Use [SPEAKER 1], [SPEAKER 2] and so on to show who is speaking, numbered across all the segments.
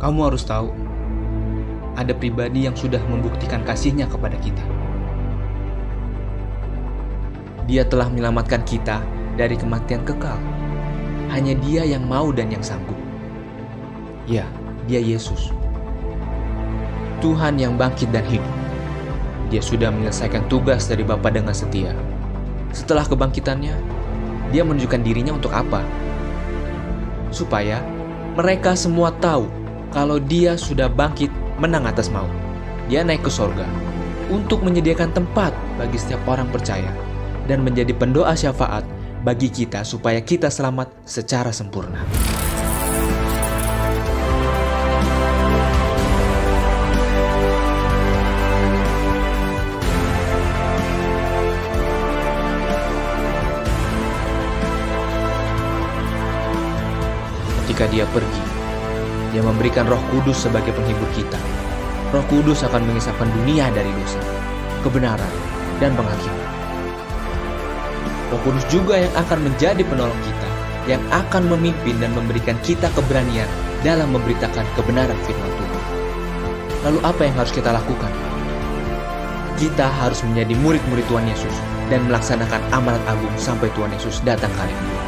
[SPEAKER 1] Kamu harus tahu, ada pribadi yang sudah membuktikan kasihnya kepada kita. Dia telah menyelamatkan kita dari kematian kekal. Hanya Dia yang mau dan yang sanggup. Ya, Dia Yesus, Tuhan yang bangkit dan hidup. Dia sudah menyelesaikan tugas dari Bapa dengan setia. Setelah kebangkitannya, Dia menunjukkan dirinya untuk apa? Supaya mereka semua tahu kalau Dia sudah bangkit menang atas maut. Dia naik ke sorga untuk menyediakan tempat bagi setiap orang percaya dan menjadi pendoa syafaat bagi kita supaya kita selamat secara sempurna. Ketika Dia pergi, Dia memberikan Roh Kudus sebagai penghibur kita. Roh Kudus akan mengisapkan dunia dari dosa, kebenaran, dan penghakiman. Roh Kudus juga yang akan menjadi penolong kita, yang akan memimpin dan memberikan kita keberanian dalam memberitakan kebenaran firman Tuhan. Lalu apa yang harus kita lakukan? Kita harus menjadi murid-murid Tuhan Yesus dan melaksanakan amanat agung sampai Tuhan Yesus datang kali kedua.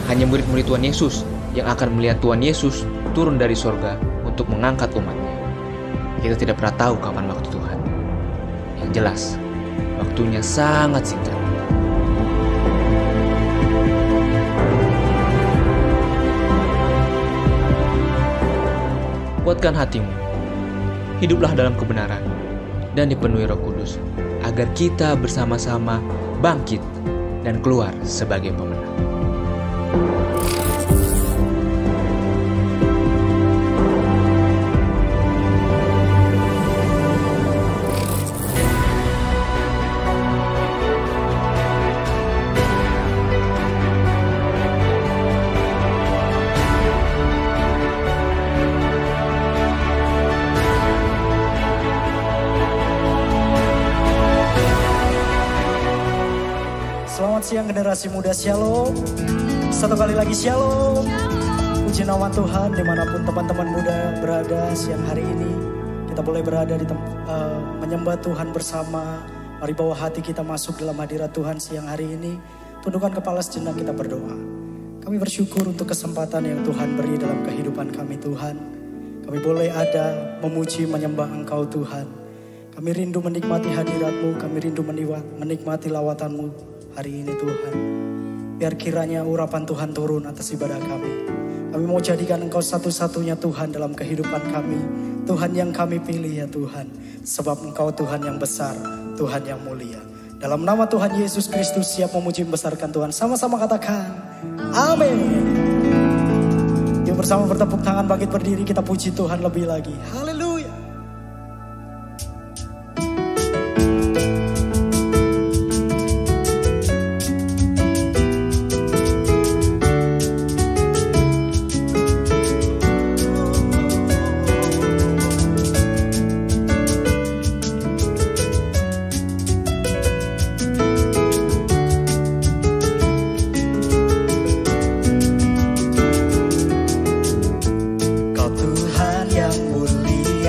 [SPEAKER 1] Hanya murid-murid Tuhan Yesus yang akan melihat Tuhan Yesus turun dari sorga untuk mengangkat umatnya. Kita tidak pernah tahu kapan waktu Tuhan. Yang jelas, waktunya sangat singkat. Kuatkan hatimu, hiduplah dalam kebenaran, dan dipenuhi Roh Kudus, agar kita bersama-sama bangkit dan keluar sebagai pemenang.
[SPEAKER 2] Selamat siang generasi muda, Shalom. Satu kali lagi Shalom. Puji nama Tuhan dimanapun teman-teman muda berada siang hari ini. Kita boleh berada di menyembah Tuhan bersama. Mari bawa hati kita masuk dalam hadirat Tuhan siang hari ini. Tundukkan kepala sejenak, kita berdoa. Kami bersyukur untuk kesempatan yang Tuhan beri dalam kehidupan kami Tuhan. Kami boleh ada memuji menyembah Engkau Tuhan. Kami rindu menikmati hadirat-Mu, kami rindu menikmati lawatan-Mu hari ini Tuhan. Biar kiranya urapan Tuhan turun atas ibadah kami. Kami mau jadikan Engkau satu-satunya Tuhan dalam kehidupan kami. Tuhan yang kami pilih ya Tuhan. Sebab Engkau Tuhan yang besar, Tuhan yang mulia. Dalam nama Tuhan Yesus Kristus siap memuji membesarkan Tuhan. Sama-sama katakan, amin. Yuk bersama bertepuk tangan, bangkit berdiri, kita puji Tuhan lebih lagi. Haleluya. Kau Tuhan yang mulia.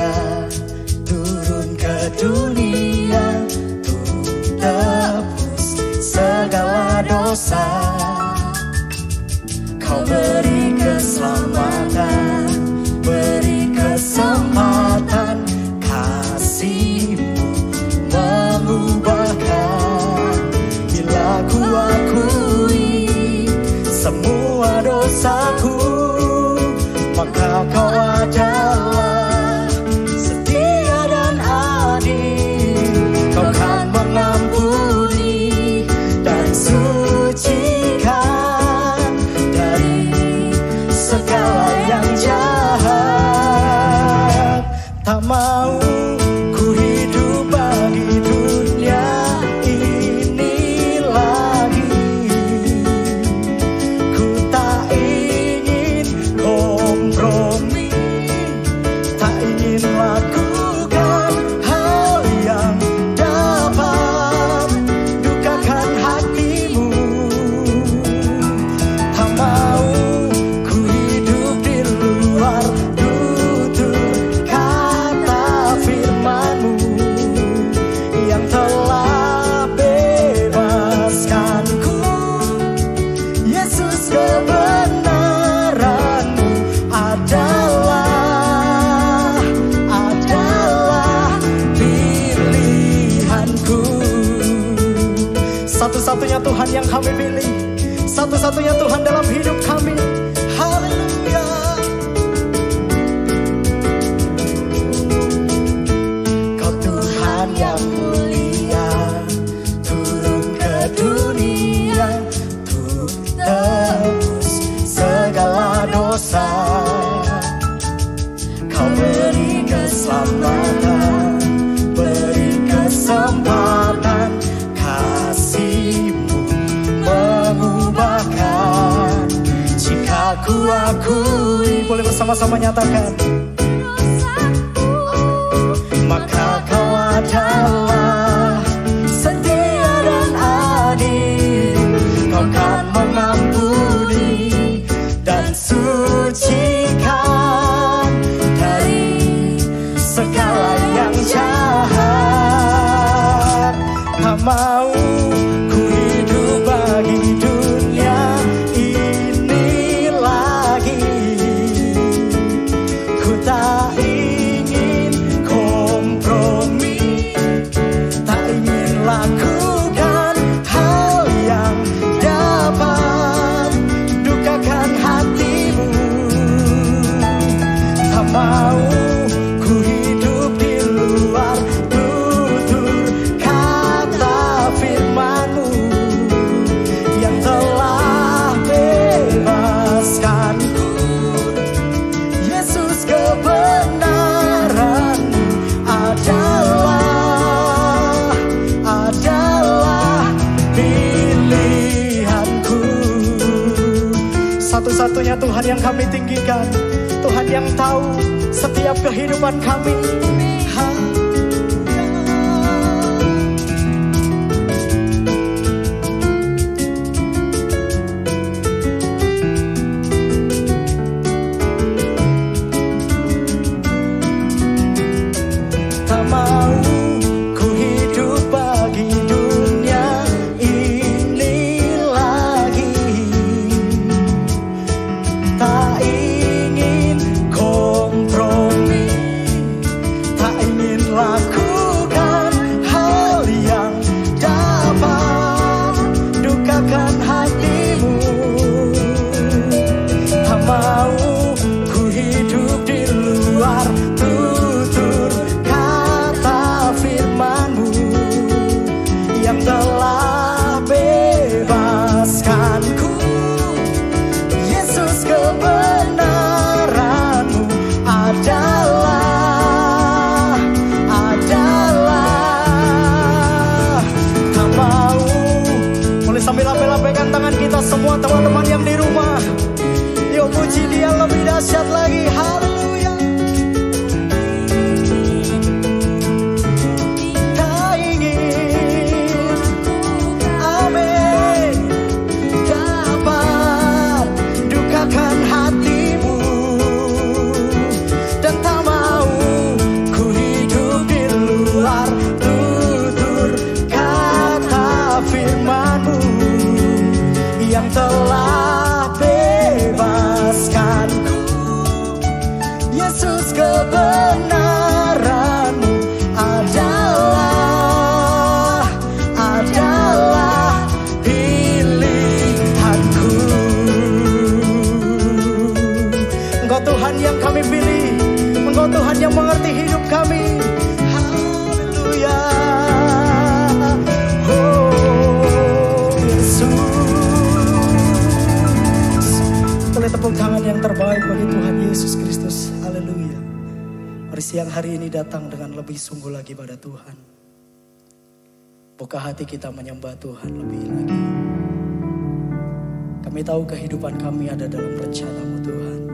[SPEAKER 2] Satu-satunya Tuhan yang kami pilih, satu-satunya Tuhan dalam hidup kami. Haleluya. Kau Tuhan yang mulia, turun ke dunia untuk tebus segala dosa. Kau beri keselamatan, beri kesempatan, kasih-Mu mengubahkan. Jika ku akui, boleh bersama-sama nyatakan, maka Kau adalah setia dan adil. Kau kan mengampuni dan sucikan dari segala yang jahat. Tak mau ku hidup bagi dunia ini lagi. Ku tak ingin kompromi, tak ingin lakukan hal yang dapat dukakan hatimu. Tak mau ku hidup di luar tutur kata firman-Mu yang telah bebaskanku. Yesus, kebenaran-Mu adalah pilihanku. Satu-satunya Tuhan yang kami tinggikan, Tuhan yang tahu setiap kehidupan kami. Tak mau ku hidup bagi dunia ini lagi. Tak ingin kompromi, tak ingin lakukan hal yang dapat dukakan hatimu. Tak mau ku hidup di luar tutur kata firman-Mu yang telah bebaskanku. Yesus, kebenaran-Mu adalah tak mau. Boleh sambil lambaikan tangan kita semua, teman-teman yang di rumah. Yuk puji Dia lebih dahsyat lagi. Haleluya. Tak ingin, amin, dapat dukakan hatimu. Dan tak mau ku hidup di luar tutur kata firman-Mu yang telah bebaskanku. Yesus, kebenaran-Mu adalah pilihanku. Engkau Tuhan yang kami pilih, Engkau Tuhan yang mengerti hidup kami. Haleluya. Oh Yesus. Boleh tepuk tangan yang terbaik bagi Tuhan Yesus Kristus. Haleluya. Mari siang hari ini datang dengan lebih sungguh lagi pada Tuhan. Buka hati kita menyembah Tuhan lebih lagi. Kami tahu kehidupan kami ada dalam rencana-Mu Tuhan.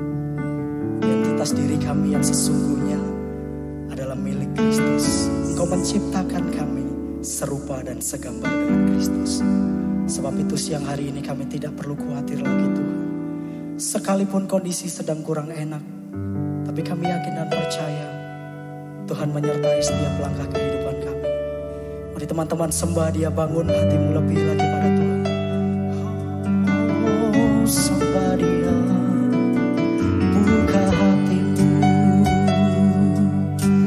[SPEAKER 2] Identitas diri kami yang sesungguhnya adalah milik Kristus. Engkau menciptakan kami serupa dan segambar dengan Kristus. Sebab itu siang hari ini kami tidak perlu khawatir lagi Tuhan. Sekalipun kondisi sedang kurang enak, tapi kami yakin dan percaya Tuhan menyertai setiap langkah kehidupan kami. Mari teman-teman sembah Dia, bangun hatimu lebih lagi pada Tuhan. Oh, sembah Dia, buka hatimu,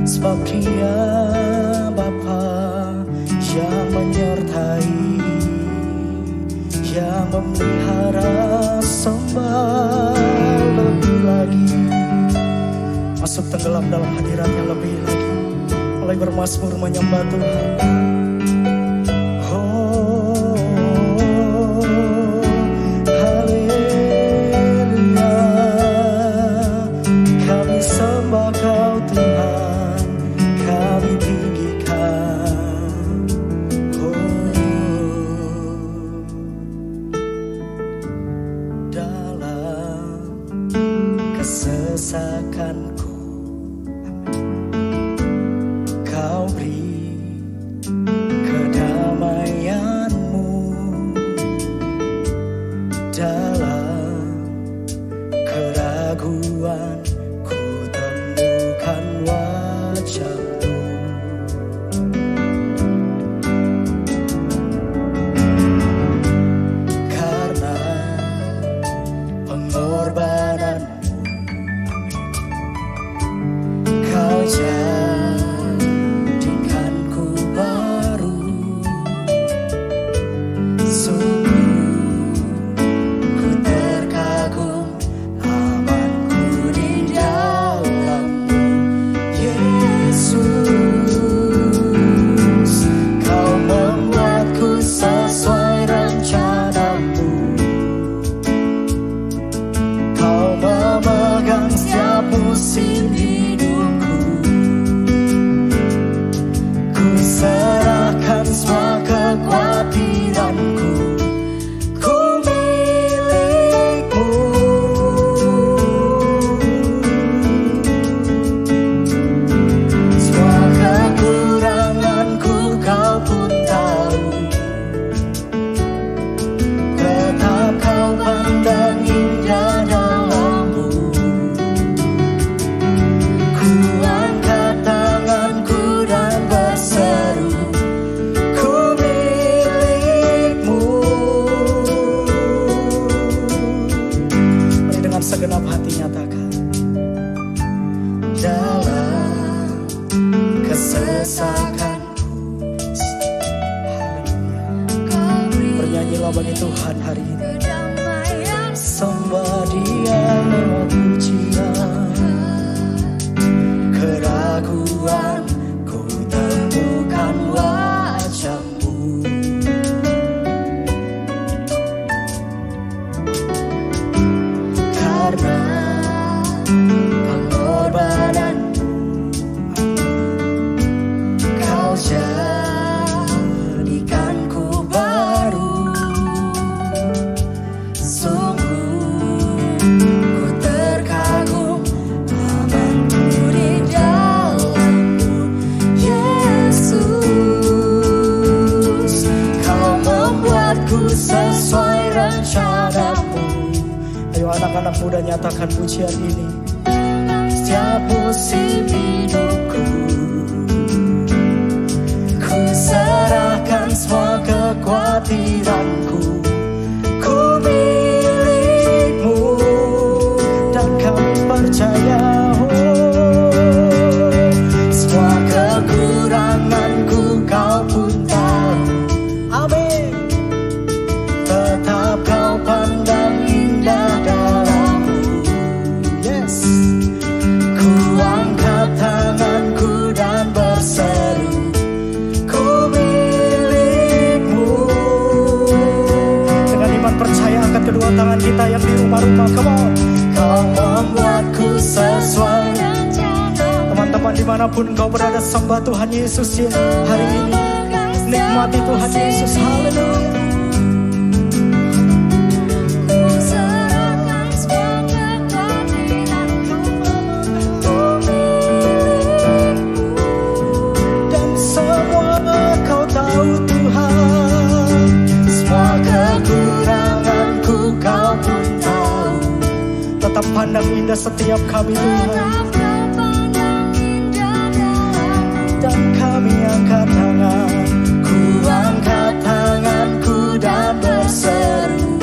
[SPEAKER 2] sebab Dia Bapa yang menyertai. memelihara, sembah lebih lagi, masuk tenggelam dalam hadiratnya lebih lagi, mulai bermazmur menyembah Tuhan. Kesesakanku, Kau beri kedamaianmu. Dalam keraguan ku temukan wajah-Mu. Karena pengorbanan jadikanku baru, sungguh ku terkagum amanku di dalam-Mu, Yesus. Kau membuatku sesuai rencana-Mu, Kau memegang setiap musim hidupku. Serahkan semua kekhawatiranku, ku milik-Mu. Semua kekuranganku Kau pun tahu, tetap Kau pandang indah dalam-Mu. Ku angkat tanganku dan berseru, segenap hati nyatakan. Dalam kesesakanku, bernyanyilah bagi Tuhan hari ini. Sembah Dia lewat pujian. Keraguan ku temukan wajah-Mu. Karena pengorbanan-Mu, Kau jadikanku baru, sungguh ku terkagum amanku di dalam-Mu, Yesus. Kau membuatku sesuai rencana-Mu. Ayo anak-anak muda nyatakan pujian ini. Setiap musim hidupku, ku serahkan semua kekhawatiranku, ku milik-Mu. Dan kami percaya, semua kekuranganku Kau pun tahu. Amin. Tetap Kau pandang indah dalam-Mu. Yes. Ku angkat tanganku dan berseru, ku milik-Mu. Dengan iman percaya angkat kedua tangan kita yang di rumah-rumah. Come on. Kau membuatku sesuai rencana. Teman-teman dimanapun kau berada, sembah Tuhan Yesus ya hari ini. Nikmati Tuhan Yesus. Haleluya. Tetap pandang indah setiap kami Tuhan. Dan kami angkat tangan, ku angkat tanganku dan berseru,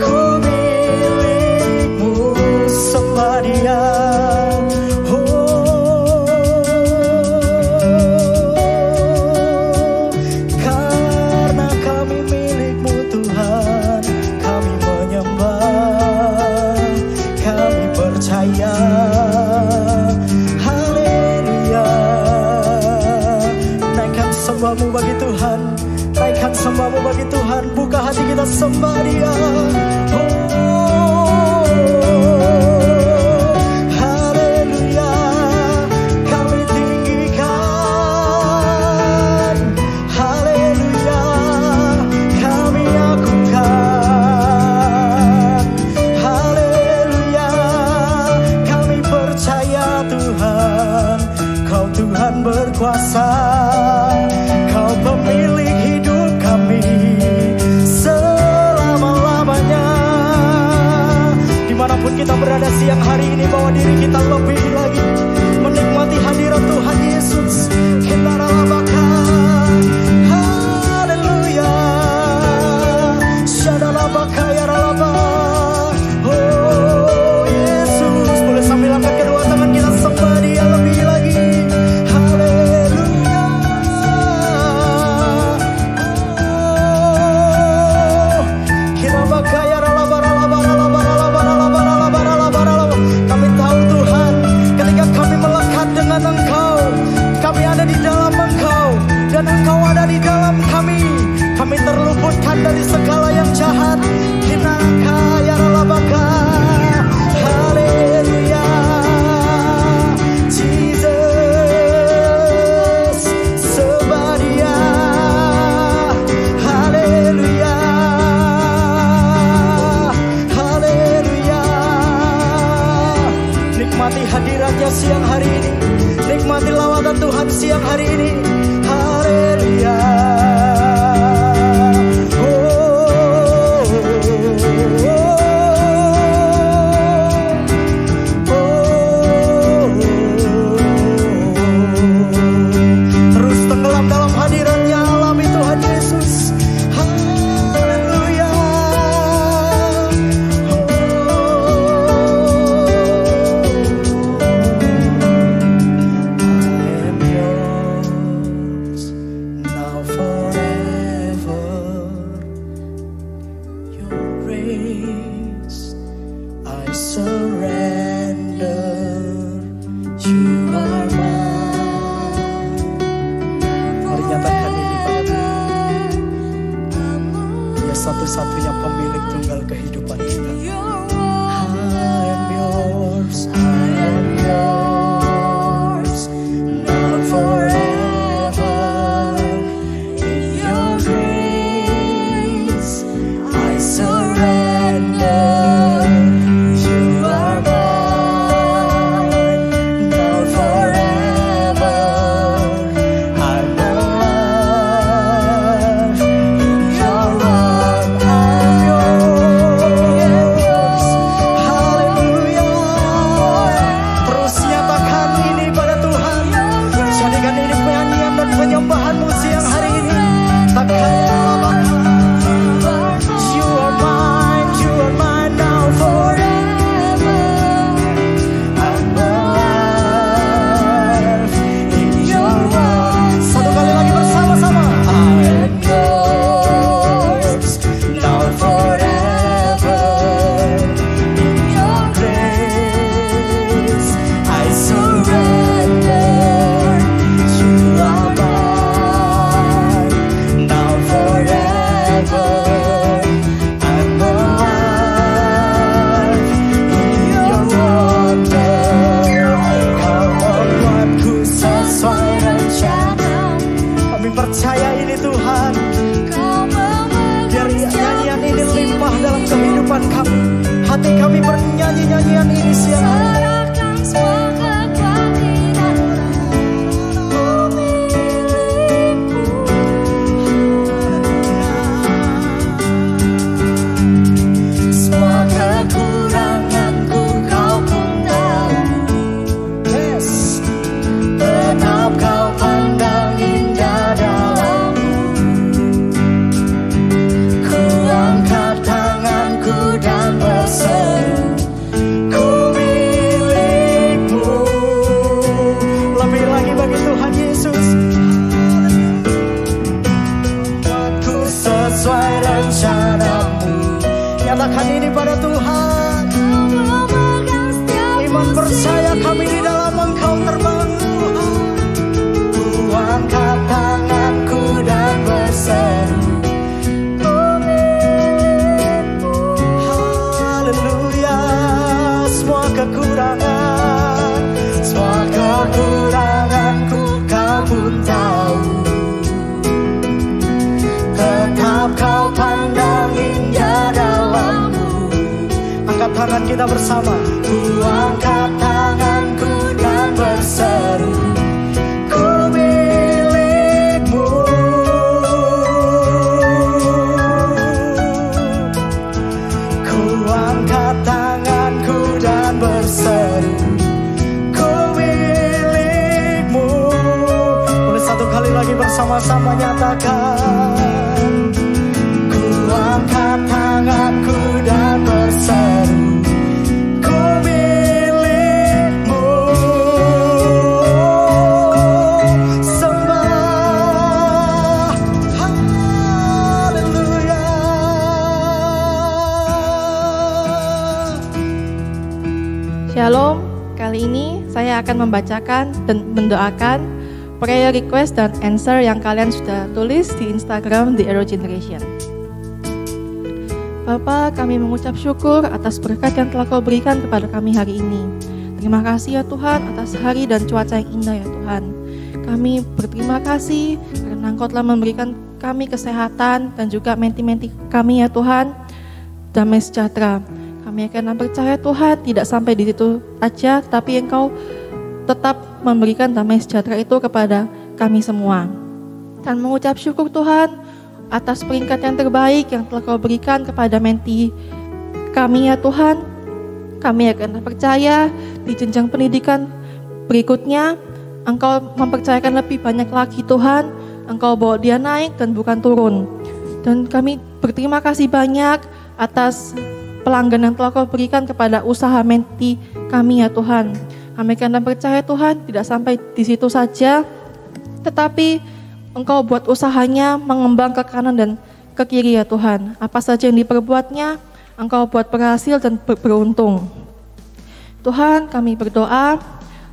[SPEAKER 2] ku milik-Mu. Sembah Dia. Karena kami milik-Mu Tuhan. sembahmu bagi Tuhan. Buka hati kita sembah Dia. Haleluya, kami tinggikan. Haleluya, kami agungkan. Haleluya, kami percaya Tuhan, Kau Tuhan berkuasa. Kau pemilik hidup kami selama-lamanya. Dimanapun kita berada siang hari ini, bawa diri kita lebih lagi menikmati hadirat Tuhan Yesus. Kita ralabakan. Haleluya, syadalabaka ya ralaba. Oh Yesus, boleh sambil angkat kedua tangan kita sembah Dia lebih lagi. Kami tahu Tuhan, ketika kami melekat dengan Engkau, kami ada di dalam Engkau, dan Engkau ada di dalam kami. Kami terluputkan dari segala yang jahat. Hinaka ya ralabaka. Haleluya, Jesus, sembah Dia. Haleluya, haleluya. Nikmati hadiratnya siang hari ini. Nikmati lawatan Tuhan siang hari ini. Haleluya. Terus tenggelam dalam hadiratnya, alami Tuhan Yesus. Haleluya. Satu-satunya pemilik tunggal kehidupan kita. I am yours, I am yours, now forever. In your grace, I surrender. You are mine, now forever. I'm alive in your love. Penyembahanmu siang hari ini. You are mine now forever. I'm alive in your love. Satu kali lagi bersama-sama. I am yours now forever. In your grace I surrender. Percaya ini Tuhan, biar nyanyian ini limpah dalam kehidupan kami. Hati kami bernyanyi nyanyian ini siang hari. Semua kekuranganku Kau pun tahu. Yes, tetap Kau pandang indah dalammu. Ku angkat tanganku dan berseru, ku milikmu. Lebih lagi bagi Tuhan Yesus. Ku sesuai rencanamu. Nyatakan ini pada Tuhan. Iman percaya kami di dalam Engkau terbang Tuhan. Ku angkat tanganku dan berseru, kita bersama. Ku angkat tanganku dan berseru, ku milikmu. Ku angkat tanganku dan berseru, ku milikmu. Boleh satu kali lagi bersama-sama nyatakan. Ku angkat tanganku dan berseru, ku milikmu. Sembah, haleluya.
[SPEAKER 3] Shalom, kali ini saya akan membacakan dan mendoakan prayer request dan answer yang kalian sudah tulis di Instagram The Arrow Generation. Bapa, kami mengucap syukur atas berkat yang telah Kau berikan kepada kami hari ini. Terima kasih ya Tuhan atas hari dan cuaca yang indah ya Tuhan. Kami berterima kasih karena Engkau telah memberikan kami kesehatan dan juga menti-menti kami ya Tuhan, damai sejahtera. Kami akan percaya Tuhan tidak sampai di situ aja, tapi Engkau tetap memberikan damai sejahtera itu kepada kami semua. Dan mengucap syukur Tuhan atas peringkat yang terbaik yang telah Kau berikan kepada menti kami ya Tuhan. Kami akan percaya di jenjang pendidikan berikutnya Engkau mempercayakan lebih banyak lagi Tuhan. Engkau bawa dia naik dan bukan turun. Dan kami berterima kasih banyak atas pelanggan yang telah Kau berikan kepada usaha menti kami ya Tuhan. Kami akan percaya Tuhan tidak sampai di situ saja, tetapi Engkau buat usahanya mengembang ke kanan dan ke kiri ya Tuhan. Apa saja yang diperbuatnya, Engkau buat berhasil dan beruntung. Tuhan, kami berdoa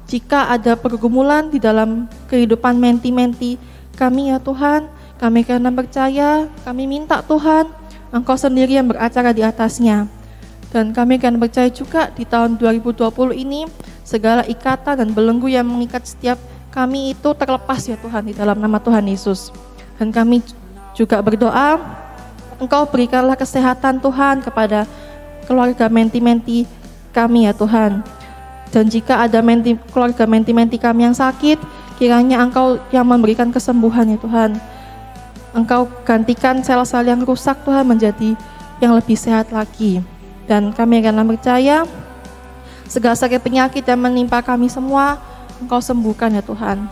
[SPEAKER 3] jika ada pergumulan di dalam kehidupan menti-menti kami ya Tuhan, kami akan percaya, kami minta Tuhan, Engkau sendiri yang beracara di atasnya. Dan kami akan percaya juga di tahun 2020 ini, segala ikatan dan belenggu yang mengikat setiap kami itu terlepas ya Tuhan di dalam nama Tuhan Yesus. Dan kami juga berdoa, Engkau berikanlah kesehatan Tuhan kepada keluarga menti-menti kami ya Tuhan. Dan jika ada keluarga menti-menti kami yang sakit, kiranya Engkau yang memberikan kesembuhan ya Tuhan. Engkau gantikan sel-sel yang rusak Tuhan menjadi yang lebih sehat lagi. Dan kami akan percaya segala sakit penyakit yang menimpa kami semua, Engkau sembuhkan ya Tuhan.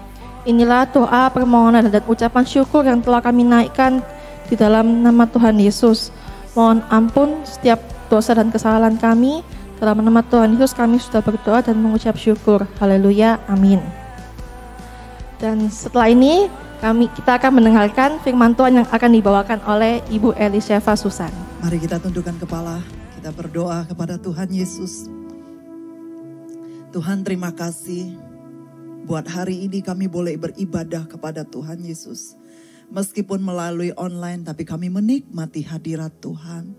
[SPEAKER 3] Inilah doa, permohonan dan ucapan syukur yang telah kami naikkan di dalam nama Tuhan Yesus. Mohon ampun setiap dosa dan kesalahan kami. Dalam nama Tuhan Yesus kami sudah berdoa dan mengucap syukur. Haleluya, amin. Dan setelah ini kita akan mendengarkan firman Tuhan yang akan dibawakan oleh Ibu Elisheva Susan.
[SPEAKER 4] Mari kita tundukkan kepala, kita berdoa kepada Tuhan Yesus. Tuhan, terima kasih buat hari ini kami boleh beribadah kepada Tuhan Yesus. Meskipun melalui online, tapi kami menikmati hadirat Tuhan.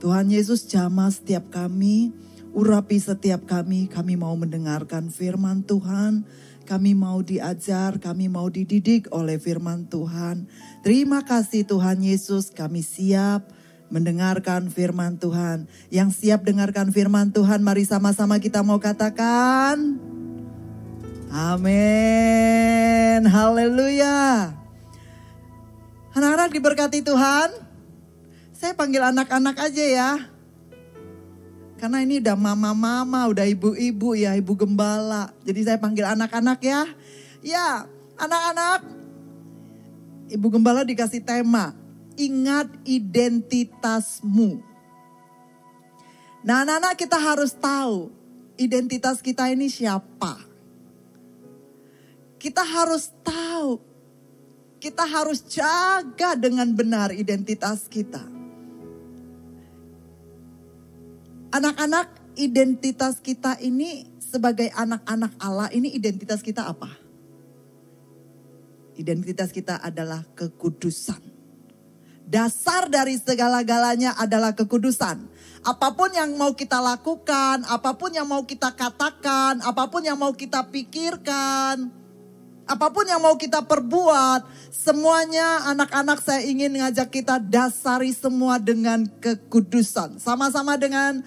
[SPEAKER 4] Tuhan Yesus, jamah setiap kami, urapi setiap kami mau mendengarkan firman Tuhan. Kami mau diajar, kami mau dididik oleh firman Tuhan. Terima kasih Tuhan Yesus, kami siap mendengarkan firman Tuhan. Yang siap dengarkan firman Tuhan, mari sama-sama kita mau katakan amin, haleluya. Anak-anak diberkati Tuhan. Saya panggil anak-anak aja ya, karena ini udah mama-mama, udah ibu-ibu ya, ibu gembala. Jadi saya panggil anak-anak ya. Ya, anak-anak, ibu gembala dikasih tema, ingat identitasmu. Nah, anak-anak, kita harus tahu identitas kita ini siapa. Kita harus tahu, kita harus jaga dengan benar identitas kita. Anak-anak, identitas kita ini sebagai anak-anak Allah, ini identitas kita apa? Identitas kita adalah kekudusan. Dasar dari segala-galanya adalah kekudusan. Apapun yang mau kita lakukan, apapun yang mau kita katakan, apapun yang mau kita pikirkan, apapun yang mau kita perbuat, semuanya anak-anak saya ingin ngajak kita dasari semua dengan kekudusan. Sama-sama dengan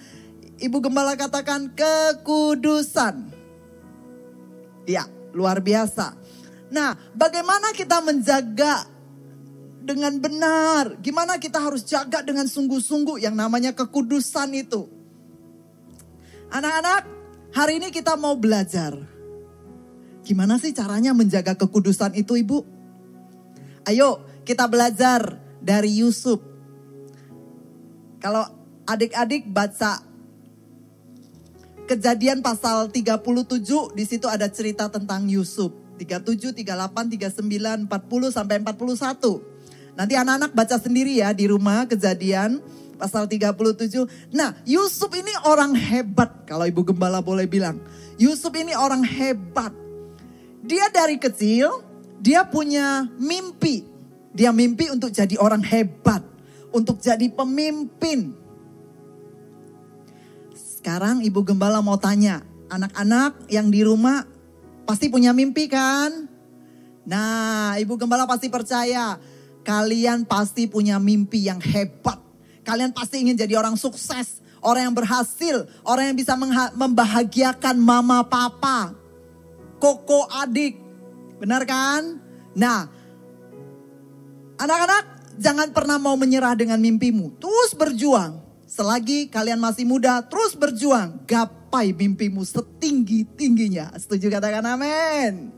[SPEAKER 4] Ibu Gembala katakan kekudusan. Ya, luar biasa. Nah, bagaimana kita menjaga dengan benar? Gimana kita harus jaga dengan sungguh-sungguh yang namanya kekudusan itu? Anak-anak, hari ini kita mau belajar. Gimana sih caranya menjaga kekudusan itu, Ibu? Ayo, kita belajar dari Yusuf. Kalau adik-adik baca Kejadian pasal 37, di situ ada cerita tentang Yusuf. 37, 38, 39, 40 sampai 41. Nanti anak-anak baca sendiri ya di rumah Kejadian pasal 37. Nah, Yusuf ini orang hebat kalau Ibu Gembala boleh bilang. Yusuf ini orang hebat. Dia dari kecil, dia punya mimpi. Dia mimpi untuk jadi orang hebat, untuk jadi pemimpin. Sekarang Ibu Gembala mau tanya, anak-anak yang di rumah pasti punya mimpi kan? Nah, Ibu Gembala pasti percaya, kalian pasti punya mimpi yang hebat. Kalian pasti ingin jadi orang sukses, orang yang berhasil, orang yang bisa membahagiakan mama papa, koko adik. Benar kan? Nah, anak-anak jangan pernah mau menyerah dengan mimpimu. Terus berjuang. Selagi kalian masih muda, terus berjuang. Gapai mimpimu setinggi-tingginya. Setuju katakan amin.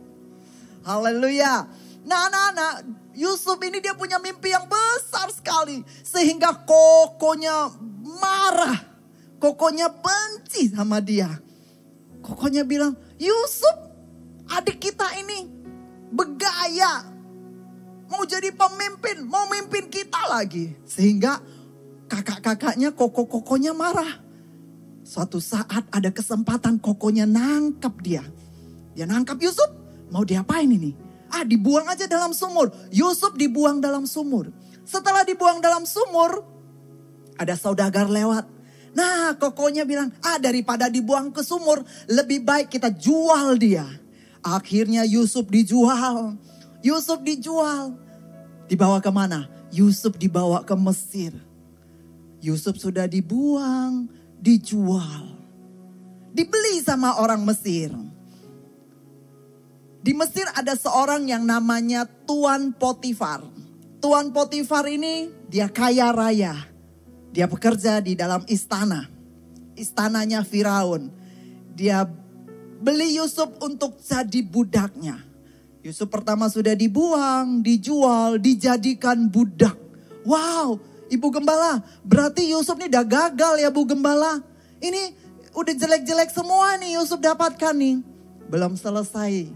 [SPEAKER 4] Haleluya. Nah anak-anak, Yusuf ini dia punya mimpi yang besar sekali. Sehingga kokonya marah. Kokonya benci sama dia. Kokonya bilang, Yusuf adik kita ini bergaya. Mau jadi pemimpin, mau mimpin kita lagi. Sehingga kakak-kakaknya, koko-kokonya marah. Suatu saat ada kesempatan kokonya nangkap dia. Dia nangkap Yusuf, mau diapain ini? Dibuang aja dalam sumur. Yusuf dibuang dalam sumur. Setelah dibuang dalam sumur, ada saudagar lewat. Nah, kokonya bilang, daripada dibuang ke sumur, lebih baik kita jual dia. Akhirnya Yusuf dijual. Yusuf dijual. Dibawa kemana? Yusuf dibawa ke Mesir. Yusuf sudah dibuang, dijual. Dibeli sama orang Mesir. Di Mesir ada seorang yang namanya Tuan Potifar. Tuan Potifar ini dia kaya raya. Dia bekerja di dalam istana. Istananya Firaun. Dia beli Yusuf untuk jadi budaknya. Yusuf pertama sudah dibuang, dijual, dijadikan budak. Wow, Ibu Gembala, berarti Yusuf ini udah gagal ya Bu Gembala. Ini udah jelek-jelek semua nih Yusuf dapatkan nih. Belum selesai.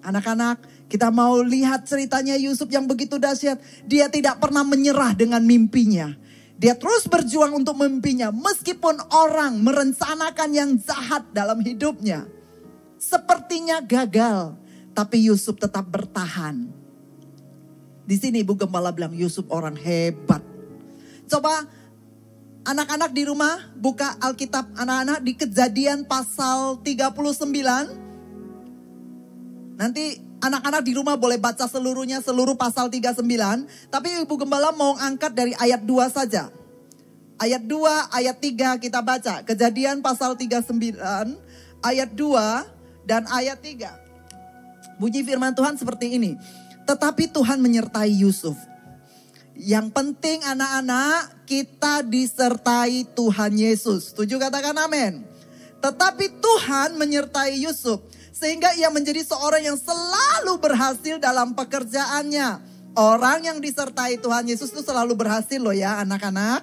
[SPEAKER 4] Anak-anak, kita mau lihat ceritanya Yusuf yang begitu dahsyat. Dia tidak pernah menyerah dengan mimpinya. Dia terus berjuang untuk mimpinya. Meskipun orang merencanakan yang jahat dalam hidupnya. Sepertinya gagal. Tapi Yusuf tetap bertahan. Di sini Ibu Gembala bilang Yusuf orang hebat. Coba anak-anak di rumah buka Alkitab anak-anak di Kejadian pasal 39. Nanti anak-anak di rumah boleh baca seluruhnya, seluruh pasal 39. Tapi Ibu Gembala mau angkat dari ayat 2 saja. Ayat 2, ayat 3 kita baca. Kejadian pasal 39, ayat 2 dan ayat 3. Bunyi firman Tuhan seperti ini. Tetapi Tuhan menyertai Yusuf. Yang penting anak-anak, kita disertai Tuhan Yesus. Setuju katakan amin. Tetapi Tuhan menyertai Yusuf. Sehingga ia menjadi seorang yang selalu berhasil dalam pekerjaannya. Orang yang disertai Tuhan Yesus itu selalu berhasil loh ya anak-anak.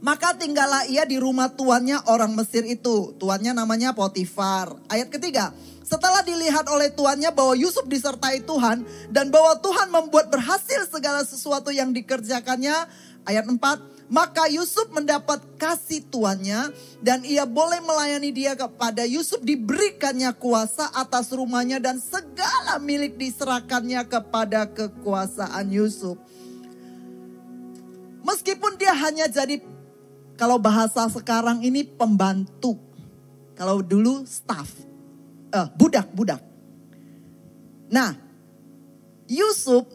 [SPEAKER 4] Maka tinggallah ia di rumah tuannya orang Mesir itu. Tuannya namanya Potifar. Ayat ketiga. Setelah dilihat oleh tuannya bahwa Yusuf disertai Tuhan dan bahwa Tuhan membuat berhasil segala sesuatu yang dikerjakannya. Ayat 4, maka Yusuf mendapat kasih tuannya dan ia boleh melayani dia. Kepada Yusuf diberikannya kuasa atas rumahnya dan segala milik diserahkannya kepada kekuasaan Yusuf. Meskipun dia hanya jadi, kalau bahasa sekarang ini pembantu. Kalau dulu staff. Budak. Nah, Yusuf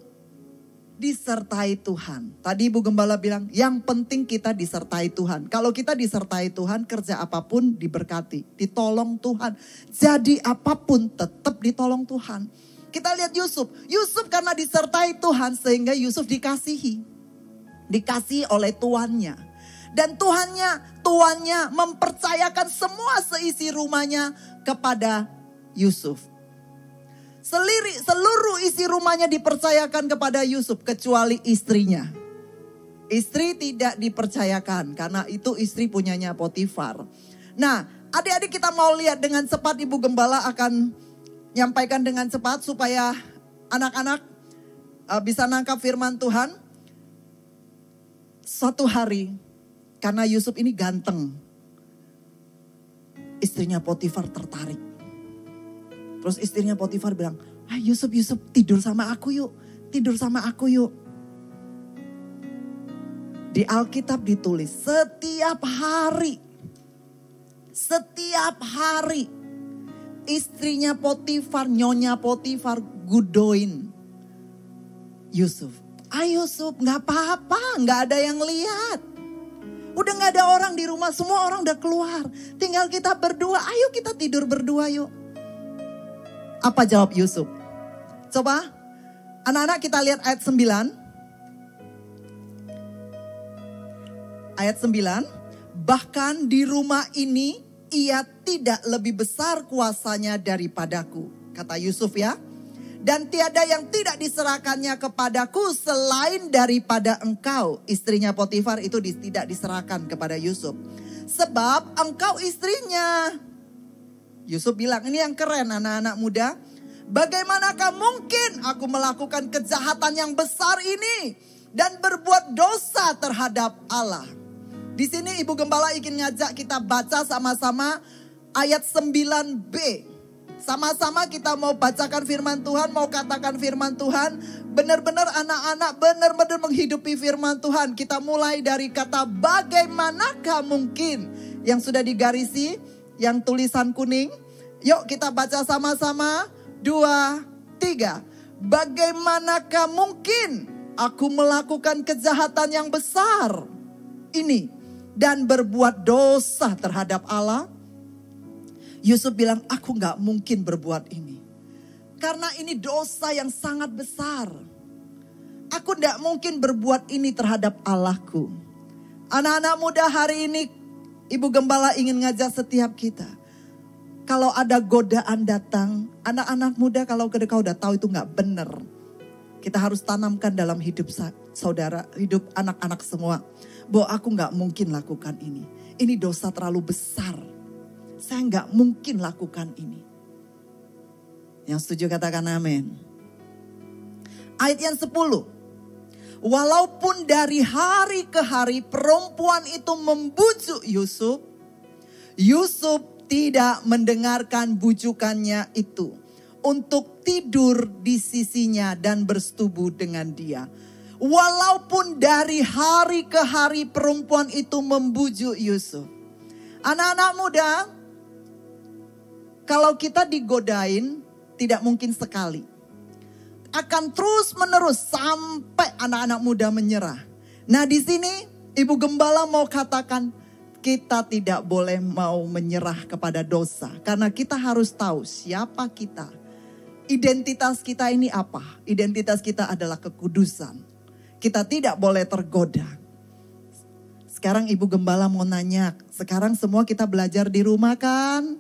[SPEAKER 4] disertai Tuhan. Tadi Ibu Gembala bilang, yang penting kita disertai Tuhan. Kalau kita disertai Tuhan, kerja apapun diberkati, ditolong Tuhan. Jadi apapun tetap ditolong Tuhan. Kita lihat Yusuf. Yusuf karena disertai Tuhan sehingga Yusuf dikasihi. Dikasihi oleh tuannya. Dan tuannya mempercayakan semua seisi rumahnya kepada Yusuf. Seluruh isi rumahnya dipercayakan kepada Yusuf kecuali istrinya. Istri tidak dipercayakan karena itu istri punyanya Potifar. Nah, adik-adik kita mau lihat dengan cepat, Ibu Gembala akan nyampaikan dengan cepat supaya anak-anak bisa nangkap firman Tuhan. Suatu hari, karena Yusuf ini ganteng, istrinya Potifar tertarik. Terus istrinya Potifar bilang, Yusuf tidur sama aku yuk. Tidur sama aku yuk. Di Alkitab ditulis setiap hari istrinya Potifar, nyonya Potifar godain Yusuf. Yusuf gak apa-apa, gak ada yang lihat. Udah gak ada orang di rumah, semua orang udah keluar. Tinggal kita berdua, ayo kita tidur berdua yuk. Apa jawab Yusuf? Coba anak-anak kita lihat ayat 9. Ayat 9. Bahkan di rumah ini ia tidak lebih besar kuasanya daripadaku. Kata Yusuf ya. Dan tiada yang tidak diserahkannya kepadaku selain daripada engkau. Istrinya Potifar itu tidak diserahkan kepada Yusuf. Sebab engkau istrinya. Yusuf bilang, ini yang keren anak-anak muda. Bagaimanakah mungkin aku melakukan kejahatan yang besar ini dan berbuat dosa terhadap Allah? Di sini Ibu Gembala ingin ngajak kita baca sama-sama ayat 9b. Sama-sama kita mau bacakan firman Tuhan, mau katakan firman Tuhan. Benar-benar anak-anak benar-benar menghidupi firman Tuhan. Kita mulai dari kata bagaimanakah mungkin yang sudah digarisi, yang tulisan kuning. Yuk kita baca sama-sama. 2, 3. Bagaimanakah mungkin aku melakukan kejahatan yang besar ini dan berbuat dosa terhadap Allah? Yusuf bilang, aku gak mungkin berbuat ini. Karena ini dosa yang sangat besar. Aku gak mungkin berbuat ini terhadap Allahku. Anak-anak muda hari ini, Ibu Gembala ingin ngajak setiap kita. Kalau ada godaan datang, anak-anak muda kalau kau udah tahu itu gak benar. Kita harus tanamkan dalam hidup saudara, hidup anak-anak semua. Bahwa aku gak mungkin lakukan ini. Ini dosa terlalu besar. Saya gak mungkin lakukan ini. Yang setuju katakan amin. Ayat yang 10. Walaupun dari hari ke hari perempuan itu membujuk Yusuf. Yusuf tidak mendengarkan bujukannya itu. Untuk tidur di sisinya dan bersetubuh dengan dia. Walaupun dari hari ke hari perempuan itu membujuk Yusuf. Anak-anak muda, kalau kita digodain tidak mungkin sekali. Akan terus menerus sampai anak-anak muda menyerah. Nah di sini Ibu Gembala mau katakan kita tidak boleh mau menyerah kepada dosa. Karena kita harus tahu siapa kita. Identitas kita ini apa? Identitas kita adalah kekudusan. Kita tidak boleh tergoda. Sekarang Ibu Gembala mau nanya, sekarang semua kita belajar di rumah kan?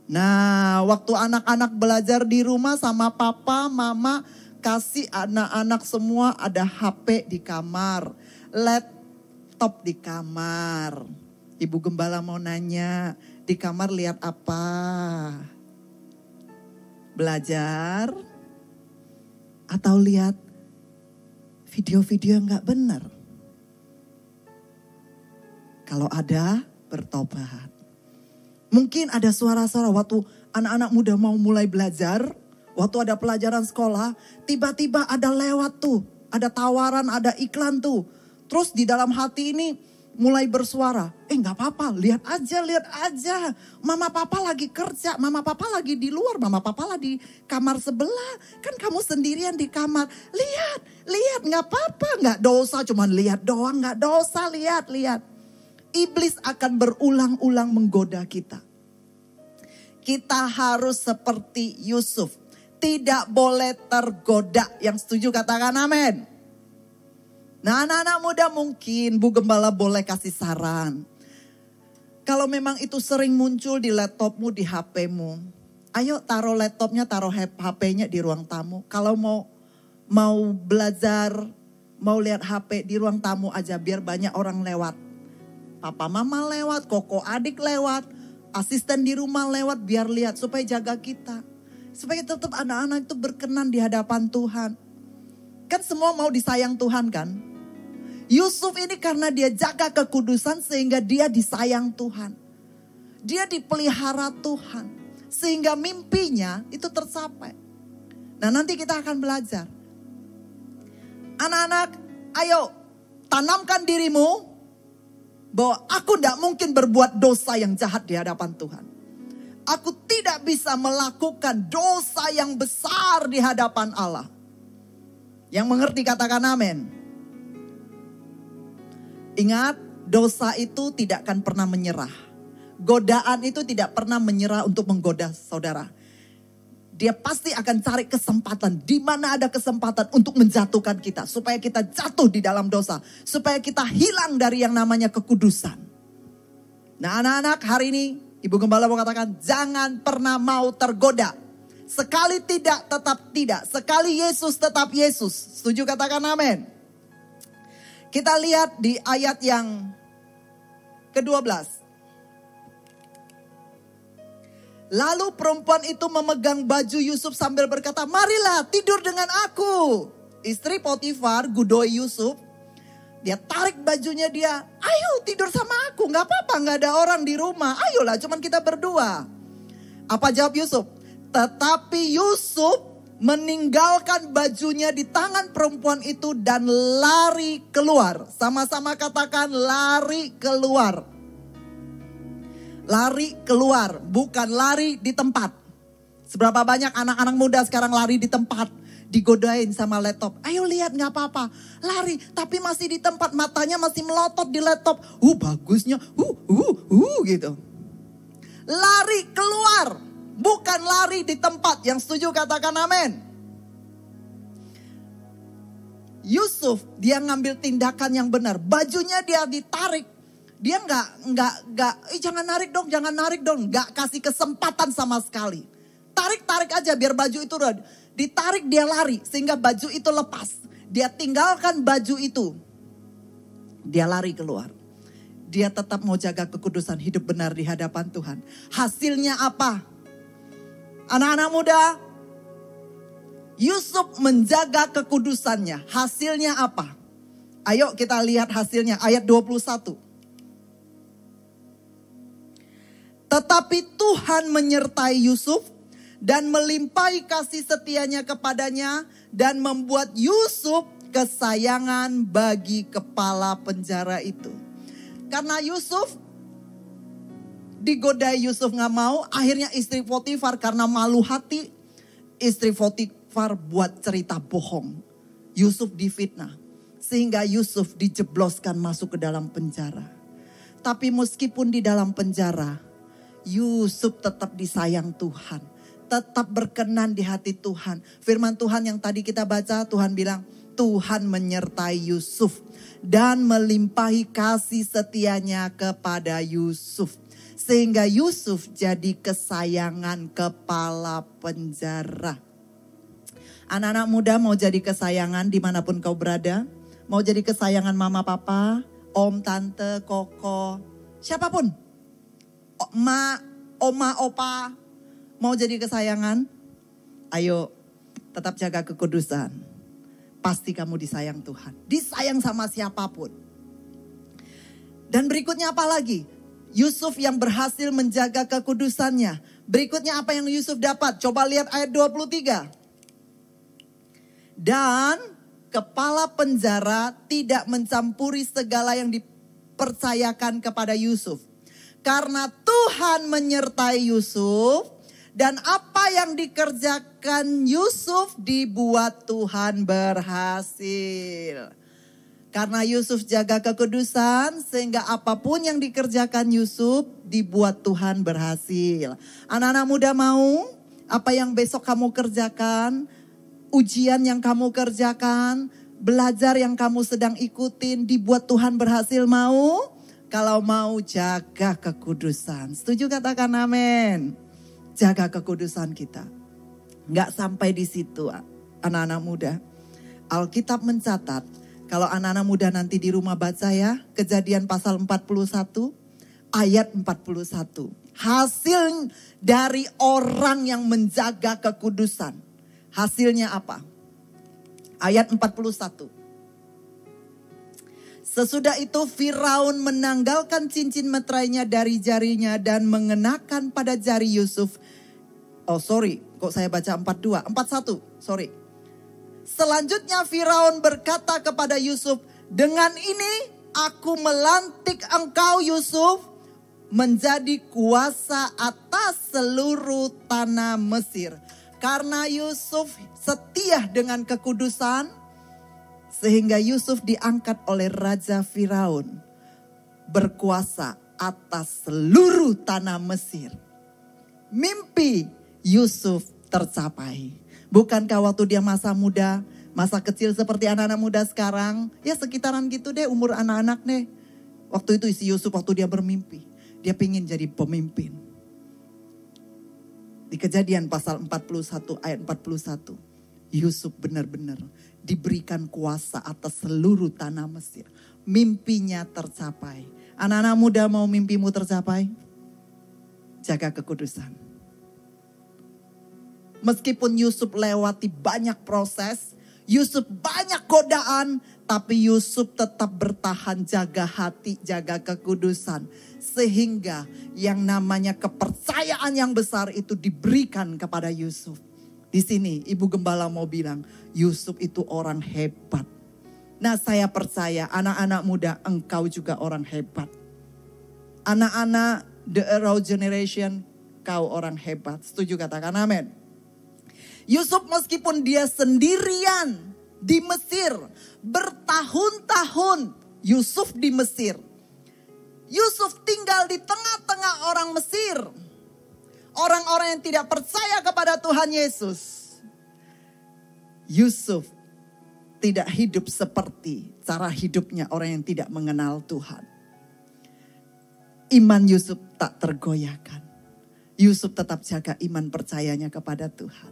[SPEAKER 4] Nah, waktu anak-anak belajar di rumah sama papa, mama, kasih anak-anak semua ada HP di kamar, laptop di kamar. Ibu Gembala mau nanya, di kamar lihat apa? Belajar? Atau lihat video-video yang gak benar? Kalau ada, bertobat. Mungkin ada suara-suara waktu anak-anak muda mau mulai belajar. Waktu ada pelajaran sekolah, tiba-tiba ada lewat tuh. Ada tawaran, ada iklan tuh. Terus di dalam hati ini mulai bersuara. Gak apa-apa, lihat aja. Mama papa lagi kerja, mama papa lagi di luar, mama papa lagi di kamar sebelah. Kan kamu sendirian di kamar. Lihat, gak apa-apa, gak dosa, cuman lihat doang, gak dosa, lihat. Iblis akan berulang-ulang menggoda kita. Kita harus seperti Yusuf. Tidak boleh tergoda. Yang setuju katakan amin. Nah, anak-anak muda, mungkin Bu Gembala boleh kasih saran. Kalau memang itu sering muncul di laptopmu, di HPmu. Ayo taruh laptopnya, taruh HP-nya di ruang tamu. Kalau mau belajar, mau lihat HP di ruang tamu aja biar banyak orang lewat. Papa mama lewat, koko adik lewat, asisten di rumah lewat, biar lihat supaya jaga kita. Supaya tetap anak-anak itu berkenan di hadapan Tuhan. Kan semua mau disayang Tuhan kan? Yusuf ini karena dia jaga kekudusan sehingga dia disayang Tuhan. Dia dipelihara Tuhan. Sehingga mimpinya itu tercapai. Nah, nanti kita akan belajar. Anak-anak, ayo tanamkan dirimu bahwa aku tidak mungkin berbuat dosa yang jahat di hadapan Tuhan. Aku tidak bisa melakukan dosa yang besar di hadapan Allah. Yang mengerti katakan amin. Ingat, dosa itu tidak akan pernah menyerah. Godaan itu tidak pernah menyerah untuk menggoda saudara. Dia pasti akan cari kesempatan. Di mana ada kesempatan untuk menjatuhkan kita. Supaya kita jatuh di dalam dosa. Supaya kita hilang dari yang namanya kekudusan. Nah, anak-anak, hari ini Ibu Gembala mau katakan, jangan pernah mau tergoda. Sekali tidak, tetap tidak. Sekali Yesus, tetap Yesus. Setuju katakan amin. Kita lihat di ayat yang ke-12. Lalu perempuan itu memegang baju Yusuf sambil berkata, marilah tidur dengan aku. Istri Potifar, gudoi Yusuf. Dia tarik bajunya dia, ayo tidur sama aku. Gak apa-apa, gak ada orang di rumah. Ayolah, cuman kita berdua. Apa jawab Yusuf? Tetapi Yusuf meninggalkan bajunya di tangan perempuan itu dan lari keluar. Sama-sama katakan lari keluar. Lari keluar, bukan lari di tempat. Seberapa banyak anak-anak muda sekarang lari di tempat. Digodain sama laptop. Ayo lihat gak apa-apa. Lari tapi masih di tempat. Matanya masih melotot di laptop. Bagusnya. Gitu. Lari keluar. Bukan lari di tempat. Yang setuju katakan amin. Yusuf dia ngambil tindakan yang benar. Bajunya dia ditarik. Dia nggak jangan narik dong. Nggak kasih kesempatan sama sekali. Tarik aja biar baju itu ditarik, dia lari sehingga baju itu lepas. Dia tinggalkan baju itu. Dia lari keluar. Dia tetap mau jaga kekudusan, hidup benar di hadapan Tuhan. Hasilnya apa? Anak-anak muda, Yusuf menjaga kekudusannya. Hasilnya apa? Ayo kita lihat hasilnya. Ayat 21. Tetapi Tuhan menyertai Yusuf dan melimpahi kasih setianya kepadanya dan membuat Yusuf kesayangan bagi kepala penjara itu. Karena Yusuf digodai, Yusuf gak mau. Akhirnya istri Potifar karena malu hati. Istri Potifar buat cerita bohong. Yusuf difitnah. Sehingga Yusuf dijebloskan masuk ke dalam penjara. Tapi meskipun di dalam penjara, Yusuf tetap disayang Tuhan. Tetap berkenan di hati Tuhan. Firman Tuhan yang tadi kita baca, Tuhan bilang, Tuhan menyertai Yusuf. Dan melimpahi kasih setianya kepada Yusuf. Sehingga Yusuf jadi kesayangan kepala penjara. Anak-anak muda mau jadi kesayangan dimanapun kau berada. Mau jadi kesayangan mama papa, om, tante, koko, siapapun. Oma, opa, mau jadi kesayangan? Ayo tetap jaga kekudusan. Pasti kamu disayang Tuhan. Disayang sama siapapun. Dan berikutnya apa lagi? Yusuf yang berhasil menjaga kekudusannya. Berikutnya apa yang Yusuf dapat? Coba lihat ayat 23. Dan kepala penjara tidak mencampuri segala yang percayakan kepada Yusuf. Karena Tuhan menyertai Yusuf dan apa yang dikerjakan Yusuf dibuat Tuhan berhasil. Karena Yusuf jaga kekudusan sehingga apapun yang dikerjakan Yusuf dibuat Tuhan berhasil. Anak-anak muda mau apa yang besok kamu kerjakan, ujian yang kamu kerjakan, belajar yang kamu sedang ikutin dibuat Tuhan berhasil mau? Kalau mau jaga kekudusan. Setuju katakan amin. Jaga kekudusan kita. Nggak sampai di situ anak-anak muda. Alkitab mencatat. Kalau anak-anak muda nanti di rumah baca ya. Kejadian pasal 41 ayat 41. Hasil dari orang yang menjaga kekudusan. Hasilnya apa? Ayat 41. Sesudah itu Firaun menanggalkan cincin meterainya dari jarinya dan mengenakan pada jari Yusuf. Oh sorry, kok saya baca 41, sorry. Selanjutnya Firaun berkata kepada Yusuf, dengan ini aku melantik engkau Yusuf menjadi kuasa atas seluruh tanah Mesir. Karena Yusuf setia dengan kekudusan, sehingga Yusuf diangkat oleh Raja Firaun berkuasa atas seluruh tanah Mesir. Mimpi Yusuf tercapai. Bukankah waktu dia masa muda, masa kecil seperti anak-anak muda sekarang, ya sekitaran gitu deh umur anak-anak deh. Waktu itu isi Yusuf waktu dia bermimpi, dia pengen jadi pemimpin. Di Kejadian pasal 41 ayat 41, Yusuf benar-benar diberikan kuasa atas seluruh tanah Mesir. Mimpinya tercapai. Anak-anak muda mau mimpimu tercapai? Jaga kekudusan. Meskipun Yusuf lewati banyak proses, Yusuf banyak godaan, tapi Yusuf tetap bertahan, jaga hati, jaga kekudusan. Sehingga yang namanya kepercayaan yang besar itu diberikan kepada Yusuf. Di sini Ibu Gembala mau bilang, Yusuf itu orang hebat. Nah saya percaya anak-anak muda engkau juga orang hebat. Anak-anak the Arrow Generation, kau orang hebat. Setuju katakan amin. Yusuf meskipun dia sendirian di Mesir, bertahun-tahun Yusuf di Mesir. Yusuf tinggal di tengah-tengah orang Mesir. Orang-orang yang tidak percaya kepada Tuhan Yesus. Yusuf tidak hidup seperti cara hidupnya orang yang tidak mengenal Tuhan. Iman Yusuf tak tergoyahkan. Yusuf tetap jaga iman percayanya kepada Tuhan.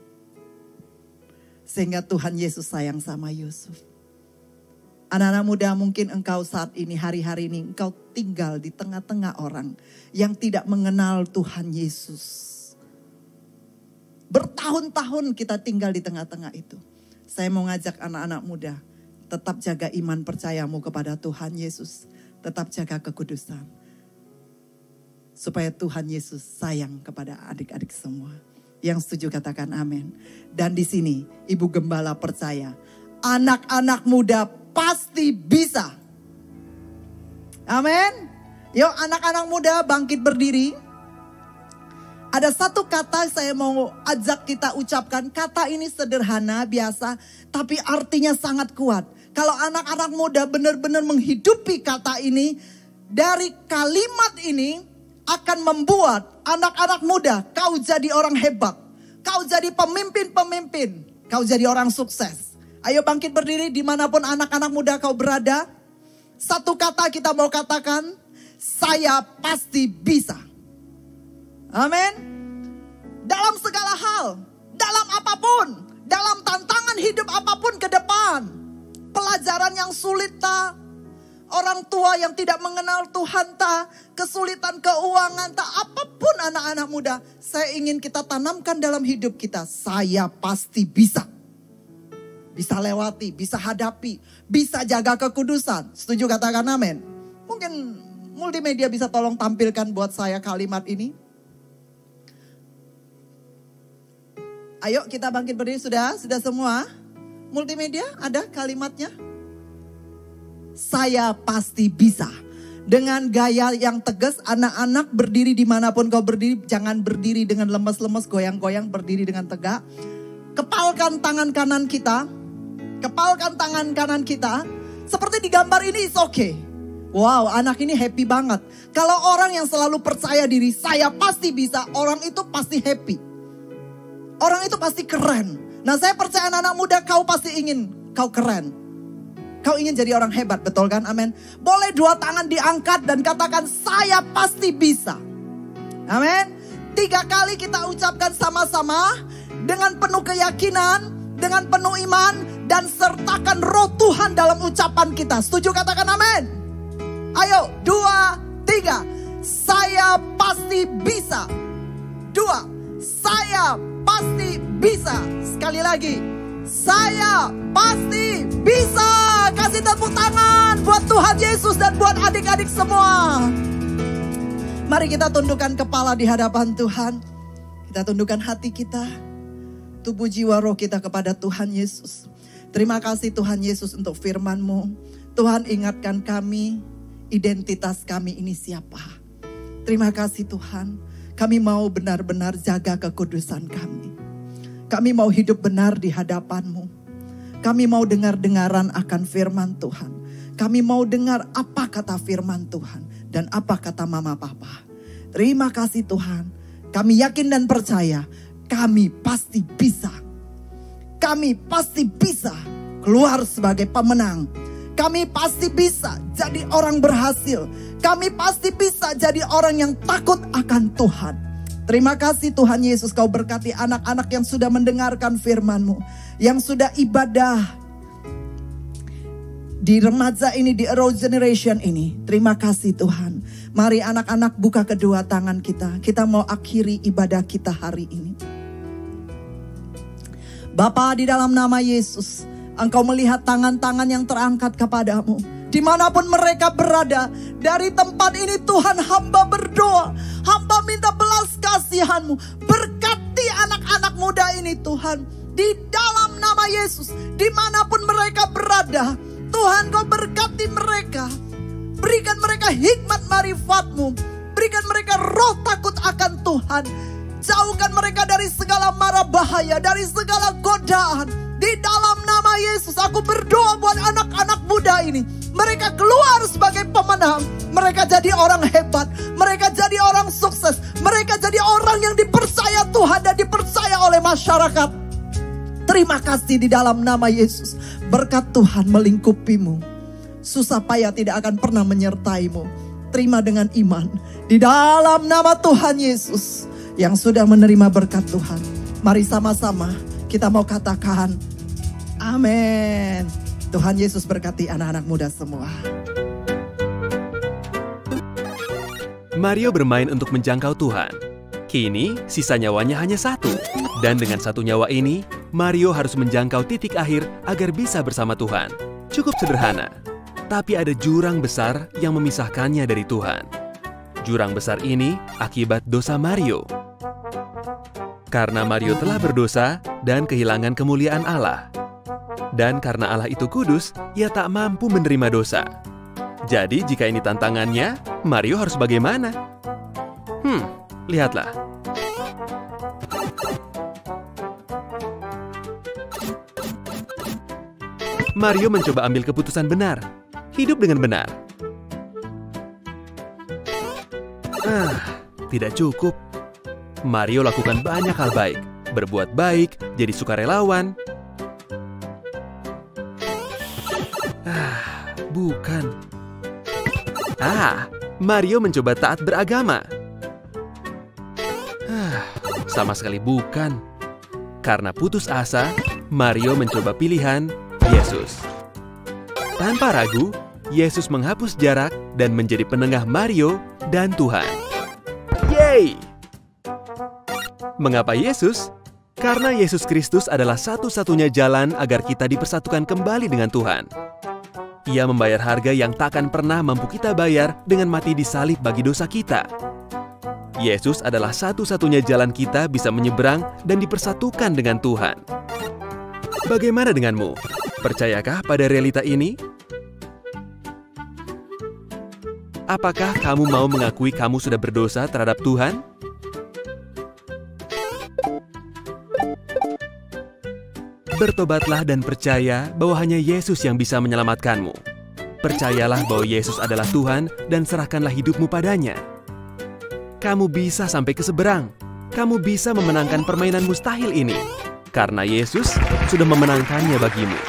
[SPEAKER 4] Sehingga Tuhan Yesus sayang sama Yusuf. Anak-anak muda, mungkin engkau saat ini, hari-hari ini, engkau tinggal di tengah-tengah orang yang tidak mengenal Tuhan Yesus. Bertahun-tahun kita tinggal di tengah-tengah itu. Saya mau ngajak anak-anak muda, tetap jaga iman percayamu kepada Tuhan Yesus. Tetap jaga kekudusan. Supaya Tuhan Yesus sayang kepada adik-adik semua. Yang setuju katakan amin. Dan di sini Ibu Gembala percaya, anak-anak muda pasti bisa. Amin. Yuk anak-anak muda bangkit berdiri. Ada satu kata saya mau ajak kita ucapkan. Kata ini sederhana, biasa, tapi artinya sangat kuat. Kalau anak-anak muda benar-benar menghidupi kata ini, dari kalimat ini akan membuat anak-anak muda kau jadi orang hebat. Kau jadi pemimpin-pemimpin. Kau jadi orang sukses. Ayo bangkit berdiri dimanapun anak-anak muda kau berada. Satu kata kita mau katakan, saya pasti bisa. Amin. Dalam segala hal, dalam apapun, dalam tantangan hidup apapun ke depan. Pelajaran yang sulit tak, orang tua yang tidak mengenal Tuhan tak, kesulitan keuangan tak, apapun anak-anak muda. Saya ingin kita tanamkan dalam hidup kita, saya pasti bisa. Bisa lewati, bisa hadapi, bisa jaga kekudusan. Setuju katakan amin. Mungkin multimedia bisa tolong tampilkan buat saya kalimat ini. Ayo kita bangkit berdiri, sudah semua? Multimedia ada kalimatnya? Saya pasti bisa. dengan gaya yang tegas. Anak-anak berdiri dimanapun kau berdiri, jangan berdiri dengan lemes-lemes, goyang-goyang, berdiri dengan tegak. Kepalkan tangan kanan kita, kepalkan tangan kanan kita. Seperti di gambar ini, it's okay. Wow, anak ini happy banget. Kalau orang yang selalu percaya diri, saya pasti bisa, orang itu pasti happy. Orang itu pasti keren. Nah, saya percaya anak-anak muda, kau pasti ingin, kau keren. Kau ingin jadi orang hebat, betul kan? Amin. Boleh 2 tangan diangkat dan katakan, saya pasti bisa. Amin. 3 kali kita ucapkan sama-sama dengan penuh keyakinan, dengan penuh iman, dan sertakan roh Tuhan dalam ucapan kita. Setuju, katakan amin. Ayo, 2, 3. Saya pasti bisa. 2. Saya pasti bisa. Sekali lagi. Saya pasti bisa. Kasih tepuk tangan buat Tuhan Yesus dan buat adik-adik semua. Mari kita tundukkan kepala di hadapan Tuhan. Kita tundukkan hati kita, tubuh jiwa roh kita kepada Tuhan Yesus. Terima kasih Tuhan Yesus untuk firman-Mu. Tuhan, ingatkan kami, identitas kami ini siapa. Terima kasih Tuhan. Kami mau benar-benar jaga kekudusan kami. Kami mau hidup benar di hadapan-Mu. Kami mau dengar-dengaran akan firman Tuhan. Kami mau dengar apa kata firman Tuhan dan apa kata mama papa. Terima kasih Tuhan. Kami yakin dan percaya kami pasti bisa. Kami pasti bisa keluar sebagai pemenang. Kami pasti bisa jadi orang berhasil. Kami pasti bisa jadi orang yang takut akan Tuhan. Terima kasih Tuhan Yesus, kau berkati anak-anak yang sudah mendengarkan firman-Mu. Yang sudah ibadah di remaja ini, di Arrow Generation ini. Terima kasih Tuhan. Mari anak-anak buka kedua tangan kita. Kita mau akhiri ibadah kita hari ini. Bapa, di dalam nama Yesus, Engkau melihat tangan-tangan yang terangkat kepadamu. Dimanapun mereka berada, dari tempat ini Tuhan, hamba berdoa, hamba minta belas kasihan-Mu. Berkati anak-anak muda ini Tuhan, di dalam nama Yesus. Dimanapun mereka berada, Tuhan Kau berkati mereka. Berikan mereka hikmat marifat-Mu. Berikan mereka roh takut akan Tuhan. Jauhkan mereka dari segala mara bahaya, dari segala godaan. Di dalam nama Yesus, aku berdoa buat anak-anak muda ini. Mereka keluar sebagai pemenang. Mereka jadi orang hebat. Mereka jadi orang sukses. Mereka jadi orang yang dipercaya Tuhan dan dipercaya oleh masyarakat. Terima kasih di dalam nama Yesus. Berkat Tuhan melingkupimu. Susah payah tidak akan pernah menyertaimu. Terima dengan iman. Di dalam nama Tuhan Yesus yang sudah menerima berkat Tuhan. Mari sama-sama kita mau katakan amin. Tuhan Yesus berkati anak-anak muda semua.
[SPEAKER 5] Mario bermain untuk menjangkau Tuhan. Kini sisa nyawanya hanya 1. Dan dengan 1 nyawa ini, Mario harus menjangkau titik akhir agar bisa bersama Tuhan. Cukup sederhana. Tapi ada jurang besar yang memisahkannya dari Tuhan. Jurang besar ini akibat dosa Mario. Karena Mario telah berdosa dan kehilangan kemuliaan Allah. Dan karena Allah itu kudus, ia tak mampu menerima dosa. Jadi jika ini tantangannya, Mario harus bagaimana? Lihatlah. Mario mencoba ambil keputusan benar. Hidup dengan benar. Tidak cukup. Mario lakukan banyak hal baik. Berbuat baik, jadi sukarelawan. Bukan. Mario mencoba taat beragama. Sama sekali bukan. Karena putus asa, Mario mencoba pilihan Yesus. Tanpa ragu, Yesus menghapus jarak dan menjadi penengah Mario dan Tuhan. Yeay! Mengapa Yesus? Karena Yesus Kristus adalah satu-satunya jalan agar kita dipersatukan kembali dengan Tuhan. Ia membayar harga yang takkan pernah mampu kita bayar dengan mati di salib bagi dosa kita. Yesus adalah satu-satunya jalan kita bisa menyeberang dan dipersatukan dengan Tuhan. Bagaimana denganmu? Percayakah pada realita ini? Apakah kamu mau mengakui kamu sudah berdosa terhadap Tuhan? Bertobatlah dan percaya bahwa hanya Yesus yang bisa menyelamatkanmu. Percayalah bahwa Yesus adalah Tuhan dan serahkanlah hidupmu padanya. Kamu bisa sampai ke seberang. Kamu bisa memenangkan permainan mustahil ini. Karena Yesus sudah memenangkannya bagimu.